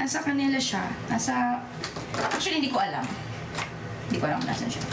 Nasa kanila siya. Nasa... Actually, hindi ko alam. Hindi ko alam kung nasan siya.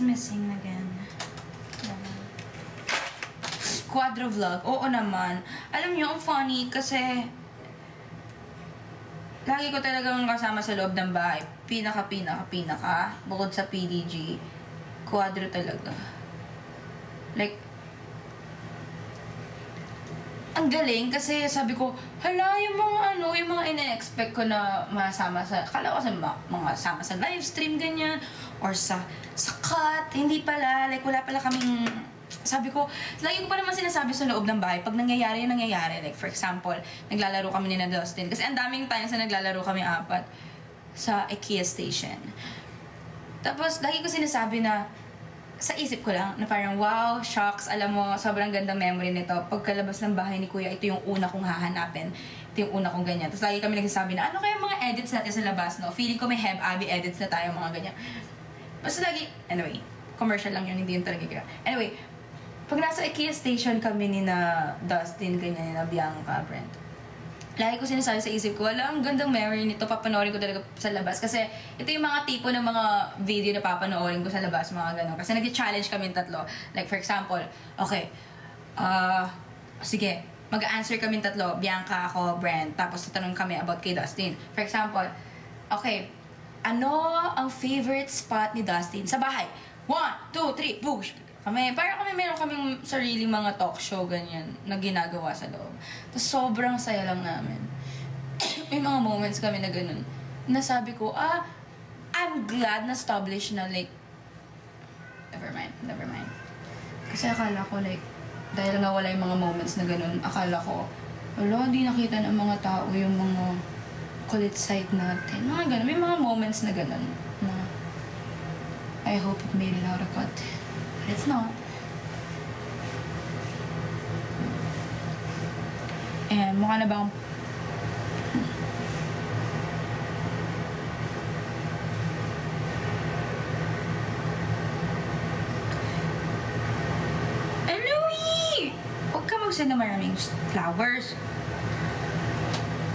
Missing again. Quadro vlog. Oo naman. Alam niyo, ang funny kasi lagi ko talagang kasama sa loob ng bahay. Pinaka. Bukod sa PDG. Quadro talaga. Like, ang galing kasi sabi ko, hala, yung mga ina-expect ko na masama sa, kala ko sa mga sama sa live stream, ganyan, or sa cut, hindi pala, like, wala pala kaming, sabi ko, lagi ko pa naman sinasabi sa loob ng bahay, pag nangyayari, like, for example, naglalaro kami ni na Dustin, kasi ang daming times na naglalaro kami apat sa IKEA station. Tapos, lagi ko sinasabi na, sa isip ko lang, na parang, wow, shocks, alam mo, sobrang gandang memory nito. Pagkalabas ng bahay ni Kuya, ito yung una kong hahanapin. Ito yung una kong ganyan. Tapos lagi kami nagsasabi na, ano kaya mga edits natin sa labas, no? Feeling ko may Heb Abby edits na tayo, mga ganyan. Basta lagi, anyway, commercial lang yun, hindi yun talaga kaya. Anyway, pag nasa IKEA station kami ni na Dustin, ganyan, ni na Bianca, Brent, lagi ko sinasabi sa isip ko, wala, ang gandang memory nito, papanoorin ko talaga sa labas. Kasi ito yung mga tipo ng mga video na papanoorin ko sa labas, mga gano'n. Kasi nag-challenge kami tatlo. Like, for example, okay, sige, mag-answer kami tatlo, Bianca, ako, Brent, tapos tatanong kami about kay Dustin. For example, okay, ano ang favorite spot ni Dustin sa bahay? 1, 2, 3, push! Parang meron kaming sariling mga talk show, ganyan, na ginagawa sa loob. Tapos sobrang saya lang namin. May mga moments kami na ganun. Nasabi ko, I'm glad na established na, like, never mind. Kasi akala ko, like, dahil nga wala yung mga moments na ganun, akala ko, wala, hindi nakita ng mga tao yung mga kulit side natin. Mga ganun. May mga moments na ganun na I hope it made it out of cut. It's not. And mukha na ba akong... Louie! Huwag ka mag-send na maraming flowers.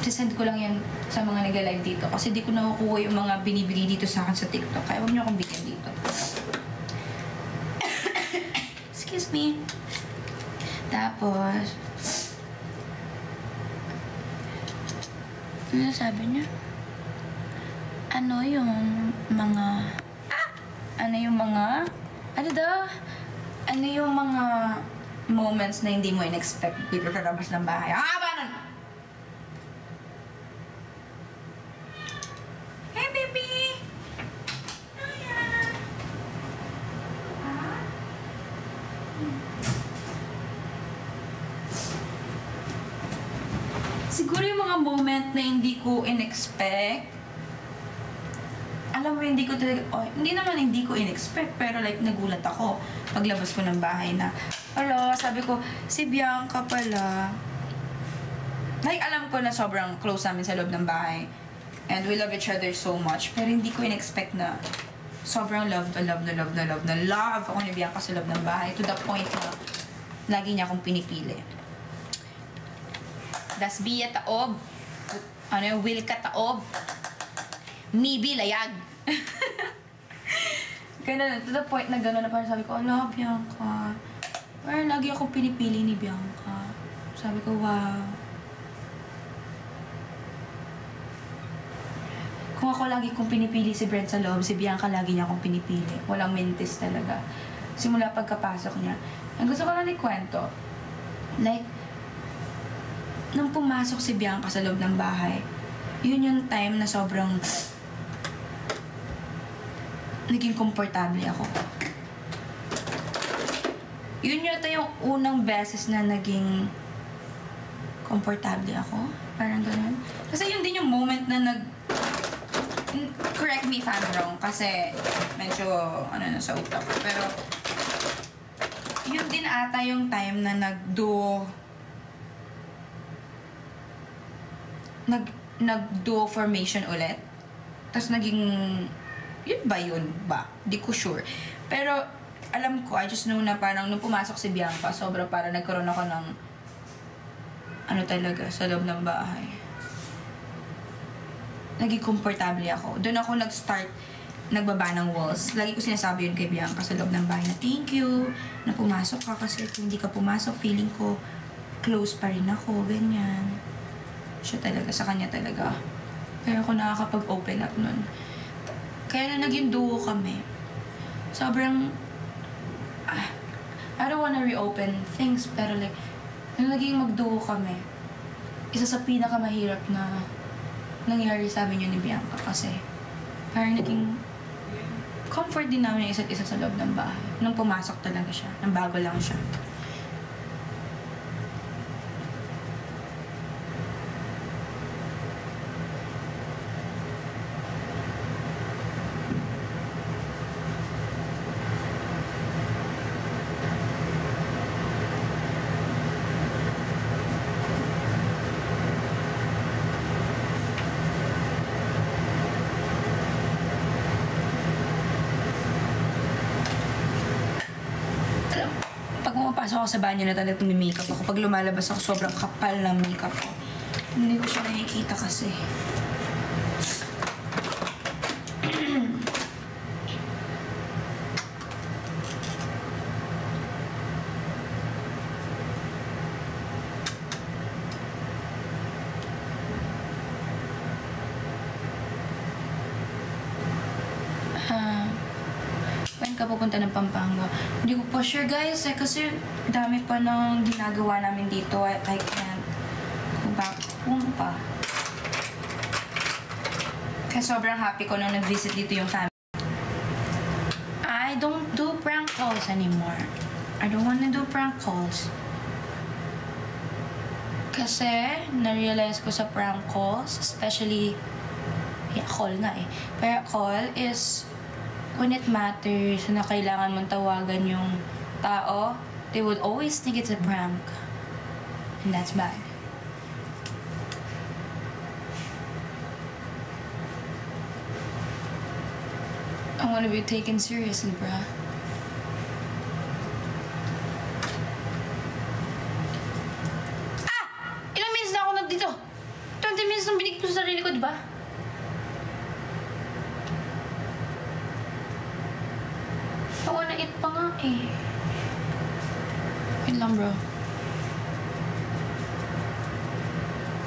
Sisend ko lang yan sa mga nag-live dito kasi di ko nakukuha yung mga binibigay dito sa akin sa TikTok. Kaya huwag niyo akong bigyan dito. Excuse me. Tapos, ano sabi niya? Ano yung mga... Ano yung mga moments na hindi mo in-expect dito sa labas ng bahay? Ba nun? Hey, baby! Siguro yung mga moment na hindi ko in-expect, alam mo, hindi ko talaga, hindi naman hindi ko in-expect, pero like, nagulat ako paglabas ko ng bahay na, sabi ko, si Bianca pala. Like, alam ko na sobrang close namin sa loob ng bahay, and we love each other so much, pero hindi ko in-expect na sobrang love ako ni Bianca sa loob ng bahay, to the point na lagi niya akong pinipili. Das biya taob. Ano yung will ka taob. Mibi layag. Ganun, to the point na gano'n na parang sabi ko, ala, Bianca. Parang lagi akong pinipili ni Bianca. Sabi ko, wow. Kung ako lagi kong pinipili si Brent sa loob, si Bianca lagi niya akong pinipili. Walang mintis talaga. Simula pagkapasok niya. Ang gusto ko lang ikwento, like, nung pumasok si Bianca sa loob ng bahay, yun yung time na sobrang naging komportable ako. Yun yung unang beses na naging komportable ako. Parang ganun. Kasi yun din yung moment na correct me if I'm wrong, kasi medyo, sa utak ko. Pero, Yun din ata yung time na nag-duo formation ulit. Tapos naging, yun ba? Di ko sure. Pero, alam ko, I just know na parang nung pumasok si Bianca, sobra para nagkaroon ako ng, ano talaga, sa loob ng bahay. Naging komportable ako. Doon ako nag-start, nagbaba ng walls. Lagi ko sinasabi yun kay Bianca sa loob ng bahay na thank you, na pumasok ka kasi kung hindi ka pumasok, feeling ko, close pa rin ako, ganyan. Siya talaga, sa kanya talaga. Kaya ako nakakapag-open up nun. Kaya na naging duo kami. Sobrang, I don't wanna reopen things, pero like, nung naging mag-duo kami, isa sa pinakamahirap na nangyari sa amin yun ni Bianca kasi parang naging comfort din namin yung isa't isa sa loob ng bahay. Nung pumasok talaga siya, nang bago lang siya. Pumapasok ako sa banyo na talagang makeup ako. Pag lumalabas ako, sobrang kapal ng makeup ko. Hindi ko siya nakikita kasi. Ka pupunta ng Pampanga. Hindi ko pa sure guys kasi dami pa ng ginagawa namin dito. I can't go back home pa. Kaya sobrang happy ko nung nag-visit dito yung family. I don't do prank calls anymore. I don't wanna do prank calls. Kasi na-realize ko sa prank calls, especially call nga pero call is when it matters na kailangan mong tawagan yung tao, they would always think it's a prank. And that's bad. I wanna be taken seriously, bruh. Ilang minutes na ako nagdito? 20 minutes nang binig ko sa sarili ko, diba? I wanna eat pa nga Wait lang, bro.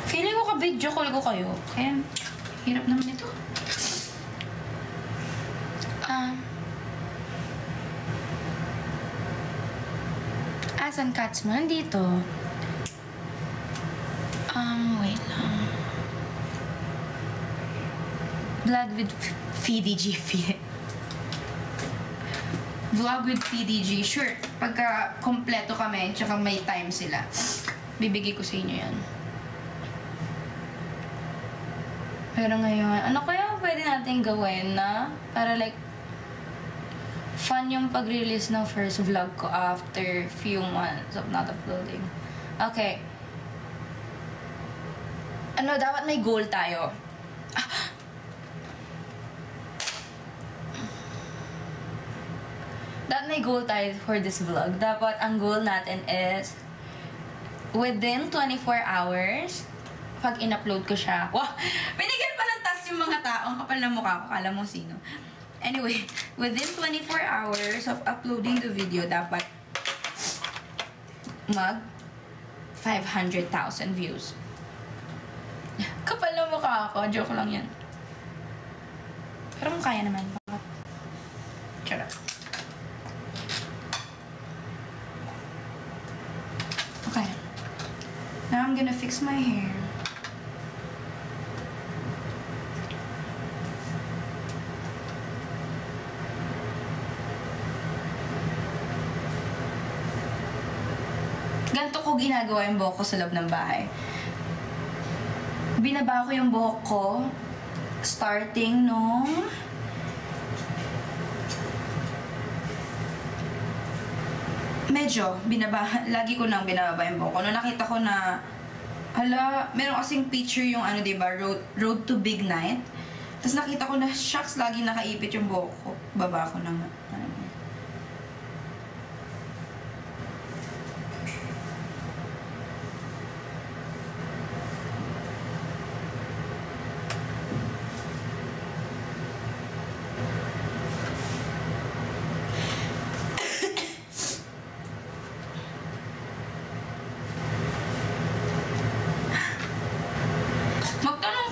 Feeling ko ka-video call ko kayo. Kaya, hirap naman ito. Asan cats mo? Nandito. Wait lang. Vlog with PDG. Vlog with PDG. Sure. Pagka kompleto kami, tsaka may time sila, bibigay ko sa inyo yan. Pero ngayon, ano kaya pwede natin gawin na para like fun yung pag-release ng first vlog ko after few months of not uploading. Okay. Ano, dapat may goal tayo. Dapat may goal tayo for this vlog. Dapat ang goal natin is within 24 hours, pag in-upload ko siya. Wow! Binigyan pa ng task yung mga taong kapal na mukha ko. Kala mo sino. Anyway, within 24 hours of uploading the video, dapat mag 500,000 views. Kapal na mukha ako. Joke lang yan. Pero kung kaya naman. Charot. Okay. Now I'm gonna fix my hair. Ganito ko ginagawa yung buhok ko sa loob ng bahay. Binaba ko yung buhok ko starting nung medyo, lagi ko nang binababa yung buhok ko. Nung nakita ko na, meron kasing picture yung diba, road to Big Night. Tapos nakita ko na, shucks, lagi nakaipit yung buhok ko. Baba ko ng,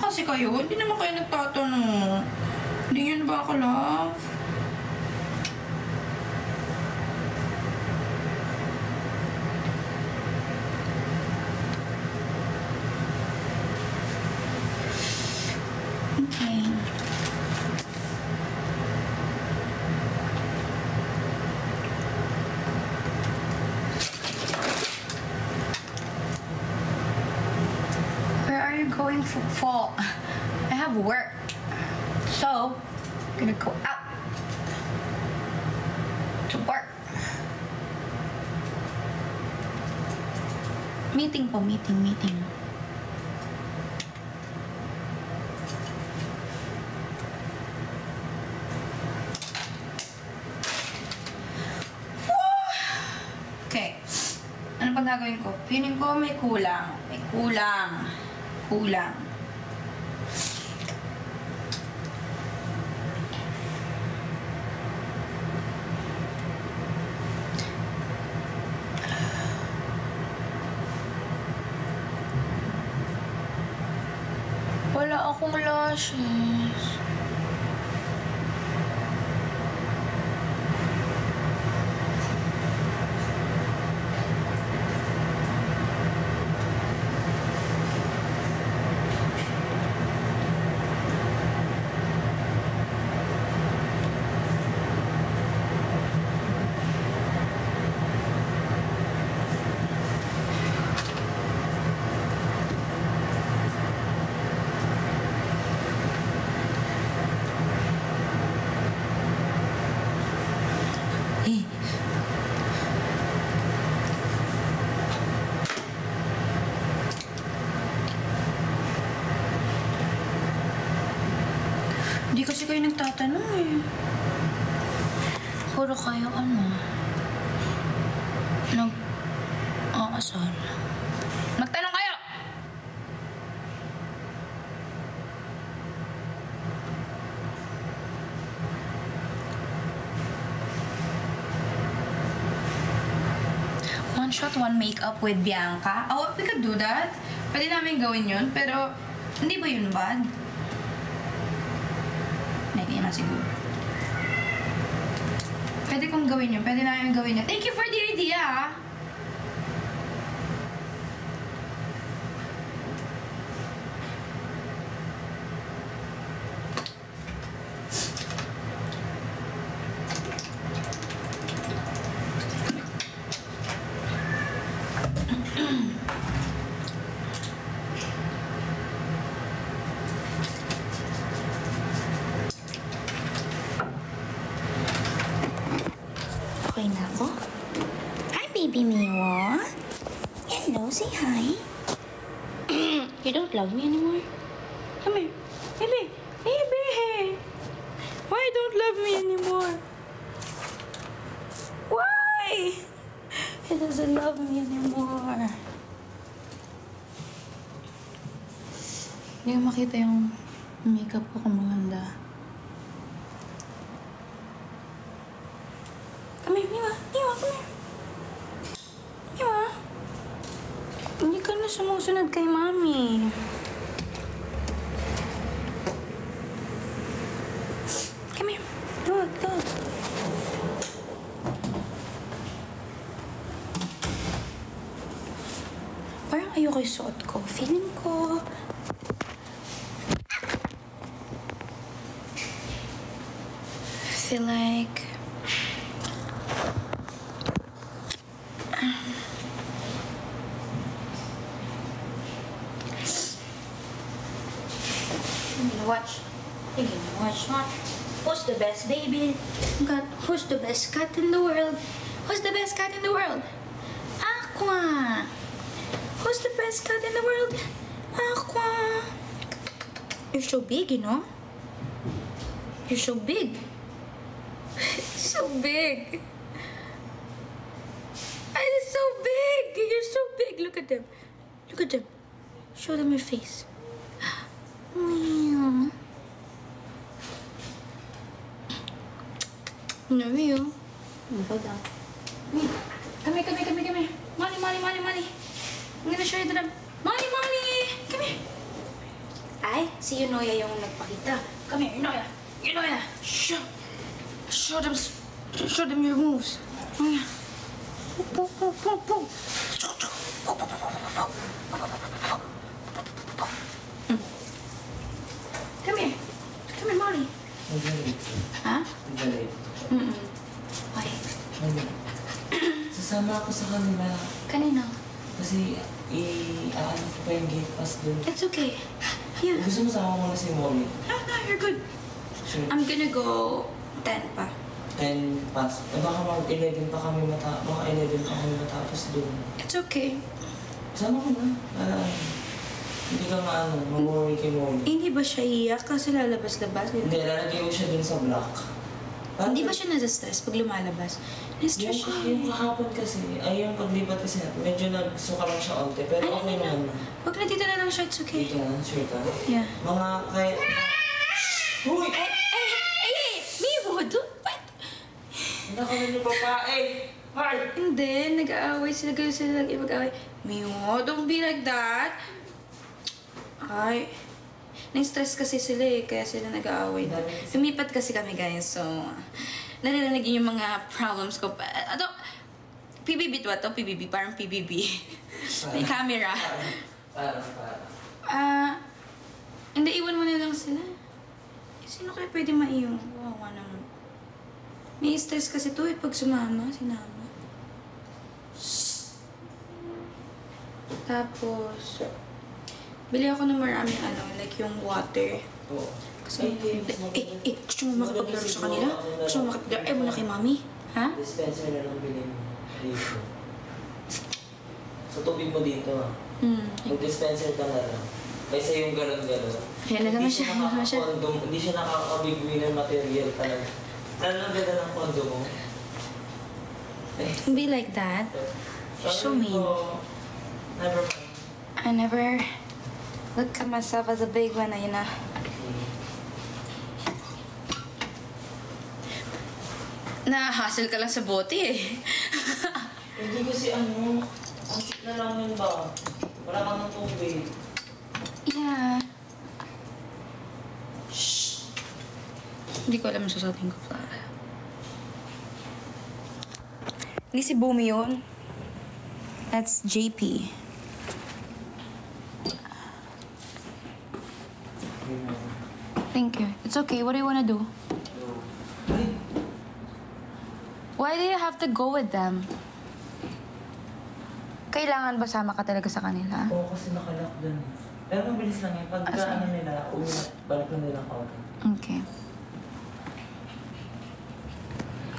kasi kayo, hindi naman kayo nagtatanong. Hindi yun ba ako, love? Okay. Where are you going for fall? I have work. So, I'm gonna go out to work. Meeting po, meeting. Okay. Ano pang gagawin ko? Feeling ko may kulang. Wala akong lashes. Hindi kasi kayo nagtatanong eh. Puro kayo nag-aasal. Magtanong kayo! One shot, one makeup with Bianca. Oh, we could do that. Pwede namin gawin yun, pero hindi ba yun bad? Hindi na siguro. Pwede kong gawin yun. Pwede namin gawin yun. Thank you for the idea, ah! Okay na ako? Hi, baby Miwa. Hello, say hi. You don't love me anymore? Come here. Baby. Baby. Why you don't love me anymore? Why? He doesn't love me anymore. Hindi ko makita yung makeup ko kung maganda. Come here, Miwa. Miwa, come here. Miwa. Hindi ka na sumusunod kay Mami. Come here. Look. Parang ayoko yung suot ko. Feeling ko... feel like... Watch. Watch. Who's the best baby? God, who's the best cat in the world? Who's the best cat in the world? Aqua. Who's the best cat in the world? Aqua. You're so big, you know? You're so big. So big. You're so big. You're so big. Look at them. Look at them. Show them your face. Meow. No, you. Hold on. Come here. Molly. I'm gonna show you to them. Molly! Come here. Ay, si Yunoya yung nagpakita. Come here, Yunoya. Show them your moves. Boom. Come here, Molly. Ha? Why? Sasama ako sa kanila. Kanino? Kasi, ano ko pa yung gate pass dun. It's okay. Yeah. Gusto mo sama mo na si Molly? No, you're good. Sure. I'm gonna go 10 pa. 10 pass. Baka mag-11 pa kami matapos dun. It's okay. Sama ko na. Hindi ka mag-worry kay Molly. Hindi ba siya iyak kasi lalabas-labas? Hindi, lalagay ko siya dun sa block. Hindi ba siya nasa-stress pag lumalabas? Na-stress siya. Yung kahapon kasi, yung paglipat kasi natin, medyo nagsuka lang siya onte, pero okay naman. Wag na dito na lang siya, it's okay. Dito na, sure ka? Yeah. Mga kahit... Uy! Ay! Miwo, what? Hindi ka na yung babae! Hi! Hindi, nag-aaway sila. Ganyan sila lang mag-aaway. Miwo, don't be like that. Ay. Na-stress kasi sila kaya sila nag-aaway na. Lumipat kasi kami guys, so... Naririnig yun yung mga problems ko. PBB to ito? PBB? Parang PBB. May camera. Hindi, iwan mo na lang sila. Sino kaya pwede maiwan? Wawa naman. May stress kasi to pag sinama. Tapos, bili ako ng maraming like yung water. Oo. Kasi, gusto mo makipaglaro sa kanila? Gusto mo makipaglaro? Ayaw mo na kay mami? Ha? Dispenser na lang bilhin mo dito. Sa tubig mo dito Mag-dispenser ka na lang. Kaysa yung galon-galon. Ayan na naman siya. Hindi siya nakakabigwi ng material talaga. Lalo na ganda ng kondo mo. Don't be like that. You're so mean. Never mind. I never look at myself as a big one, you know. Na-hustle ka lang sa bote Hindi kasi ang sit na lang yun ba? Wala kang ng tubig. Yeah. Shh. Hindi ko alam yung susutin ko pa. Hindi si Bumi yun. That's JP. Thank you. It's okay. What do you wanna do? Why do you have to go with them? Kailangan ba sama ka talaga sa kanila? Oo, kasi nakalock dun. Pero mabilis lang yun. Pagka nila, balik na nila ako. Okay.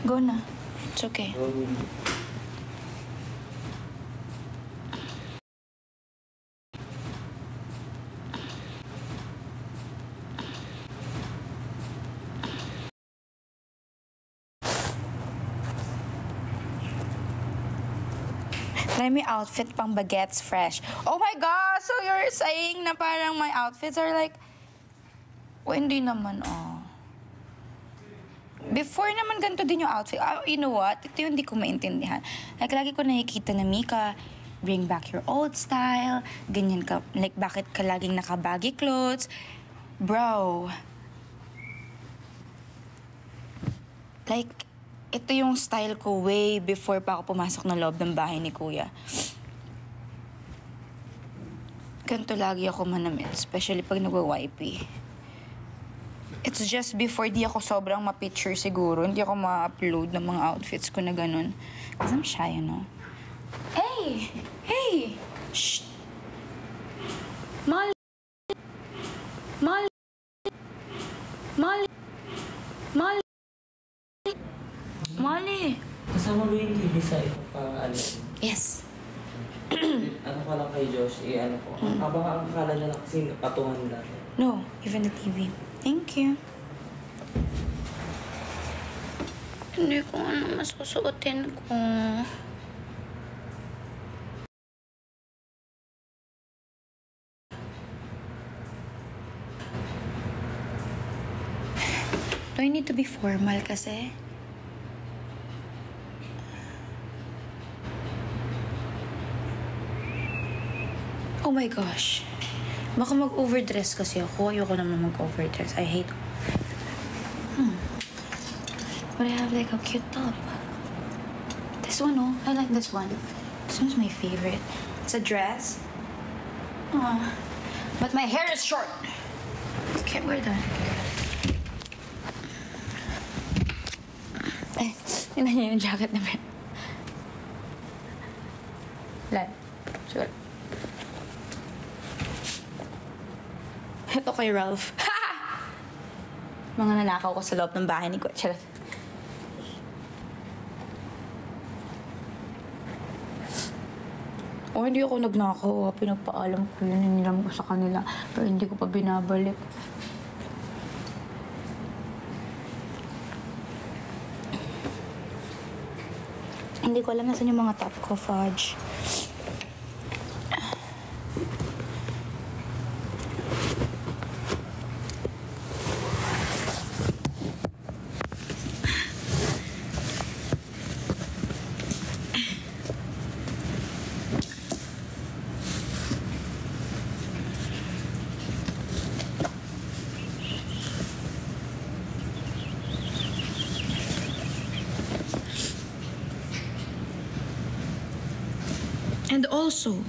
Go na. It's okay. Try my outfit pang bagets fresh. Oh my God! So you're saying na parang my outfits are like... Oh, hindi naman, Before naman ganito din yung outfit. You know what? Ito yung hindi ko maintindihan. Like, lagi ko nakikita na, Mika, bring back your old style. Ganyan ka. Like, bakit ka laging naka-baggy clothes? Bro. Like, ito yung style ko way before pa ako pumasok na loob ng bahay ni Kuya. Ganito lagi ako manamit, especially pag nagwa-YP. It's just before di ako sobrang ma-picture siguro. Hindi ako ma-upload ng mga outfits ko na ganun. Because I'm shy, you know? Hey! Hey! Shh! Molly! Molly! Molly! Molly! Molly! Kasama ba yung TV sa ito pa, ano? Yes. Ano ko lang kay Josh, ano ko. Baka ang akala niya lang kasi patungan lang. No, even the TV. Thank you. Hindi ko ano masusuotin ko. Do I need to be formal kasi? Oh my gosh. Baka mag-overdress kasi ako. Ayoko naman mag-overdress. I hate... But I have like a cute top. This one, oh. I like this one. This one's my favorite. It's a dress. But my hair is short. Can't wear that. Eh, tingnan niyo yung jacket na meron. Lan. Sure. Ito kay Ralph. Ha! Mga nanakaw ko sa loob ng bahay ni Kuya. O, hindi ako nagnakaw. Pinagpaalam ko yun. Hiniram ko sa kanila. Pero hindi ko pa binabalik. Hindi ko alam nasan yung mga top ko, Fudge. And also,